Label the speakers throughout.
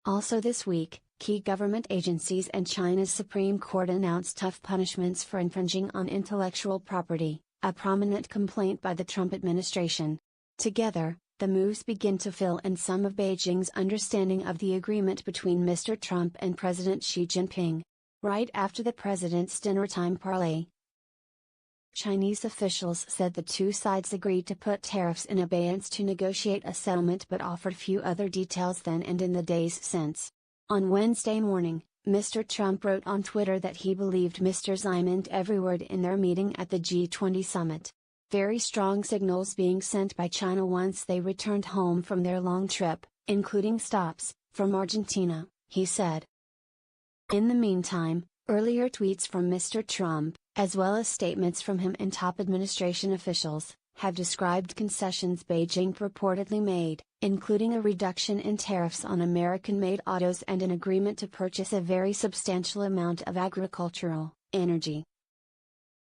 Speaker 1: Also this week, key government agencies and China's Supreme Court announced tough punishments for infringing on intellectual property, a prominent complaint by the Trump administration. Together, the moves begin to fill in some of Beijing's understanding of the agreement between Mr. Trump and President Xi Jinping. Right after the president's dinner-time parley, Chinese officials said the two sides agreed to put tariffs in abeyance to negotiate a settlement but offered few other details then and in the days since. On Wednesday morning, Mr. Trump wrote on Twitter that he believed Mr. Xi meant every word in their meeting at the G20 summit. Very strong signals being sent by China once they returned home from their long trip, including stops from Argentina, he said. In the meantime, earlier tweets from Mr. Trump, as well as statements from him and top administration officials, have described concessions Beijing purportedly made, including a reduction in tariffs on American-made autos and an agreement to purchase a very substantial amount of agricultural, energy,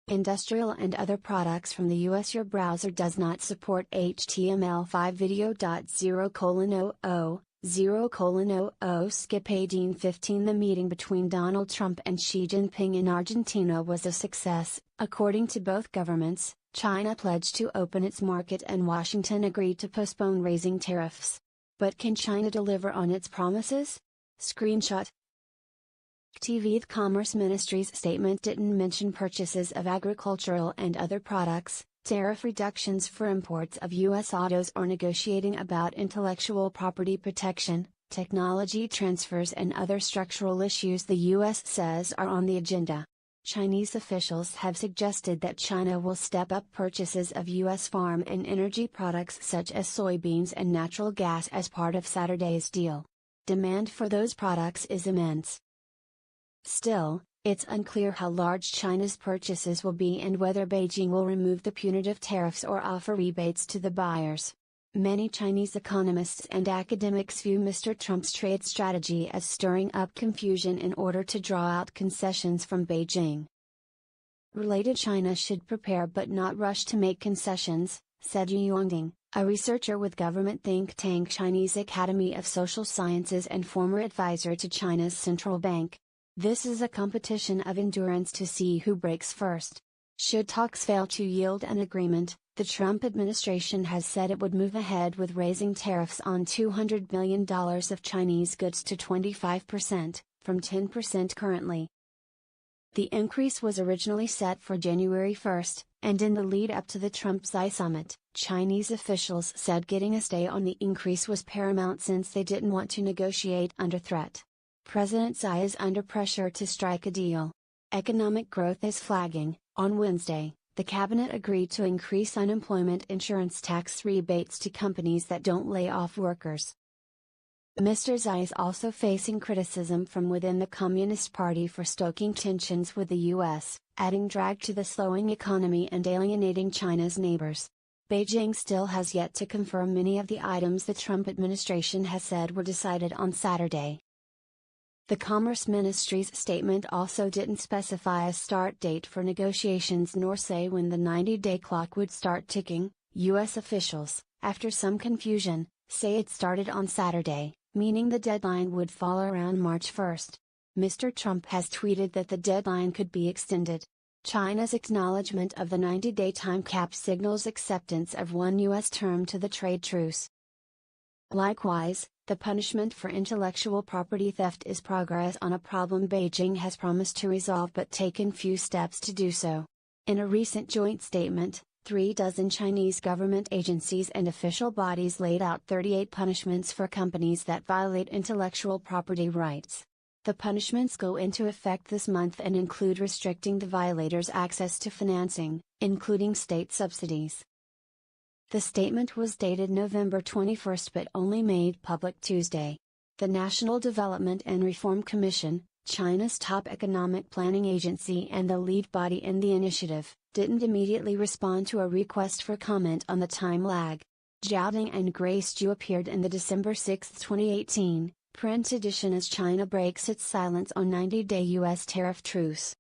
Speaker 1: industrial and other products from the US. Your browser does not support HTML5 video.0:00, 0:00 skip 1815. The meeting between Donald Trump and Xi Jinping in Argentina was a success, according to both governments. China pledged to open its market and Washington agreed to postpone raising tariffs. But can China deliver on its promises? Screenshot. The Commerce Ministry's statement didn't mention purchases of agricultural and other products, tariff reductions for imports of U.S. autos or negotiating about intellectual property protection, technology transfers and other structural issues the U.S. says are on the agenda. Chinese officials have suggested that China will step up purchases of U.S. farm and energy products such as soybeans and natural gas as part of Saturday's deal. Demand for those products is immense. Still, it's unclear how large China's purchases will be and whether Beijing will remove the punitive tariffs or offer rebates to the buyers. Many Chinese economists and academics view Mr. Trump's trade strategy as stirring up confusion in order to draw out concessions from Beijing. Related, China should prepare but not rush to make concessions, said Yu Yongding, a researcher with government think tank Chinese Academy of Social Sciences and former advisor to China's central bank. This is a competition of endurance to see who breaks first. Should talks fail to yield an agreement, the Trump administration has said it would move ahead with raising tariffs on $200 billion of Chinese goods to 25%, from 10% currently. The increase was originally set for January 1, and in the lead up to the Trump-Xi summit, Chinese officials said getting a stay on the increase was paramount since they didn't want to negotiate under threat. President Xi is under pressure to strike a deal. Economic growth is flagging. On Wednesday, the cabinet agreed to increase unemployment insurance tax rebates to companies that don't lay off workers. Mr. Xi is also facing criticism from within the Communist Party for stoking tensions with the U.S., adding drag to the slowing economy and alienating China's neighbors. Beijing still has yet to confirm many of the items the Trump administration has said were decided on Saturday. The Commerce Ministry's statement also didn't specify a start date for negotiations nor say when the 90-day clock would start ticking. U.S. officials, after some confusion, say it started on Saturday, meaning the deadline would fall around March 1. Mr. Trump has tweeted that the deadline could be extended. China's acknowledgement of the 90-day time cap signals acceptance of one U.S. term to the trade truce. Likewise, the punishment for intellectual property theft is progress on a problem Beijing has promised to resolve but taken few steps to do so. In a recent joint statement, 36 Chinese government agencies and official bodies laid out 38 punishments for companies that violate intellectual property rights. The punishments go into effect this month and include restricting the violators' access to financing, including state subsidies. The statement was dated November 21 but only made public Tuesday. The National Development and Reform Commission, China's top economic planning agency and the lead body in the initiative, didn't immediately respond to a request for comment on the time lag. Zhao Ding and Grace Zhu appeared in the December 6, 2018, print edition as China breaks its silence on 90-day U.S. tariff truce.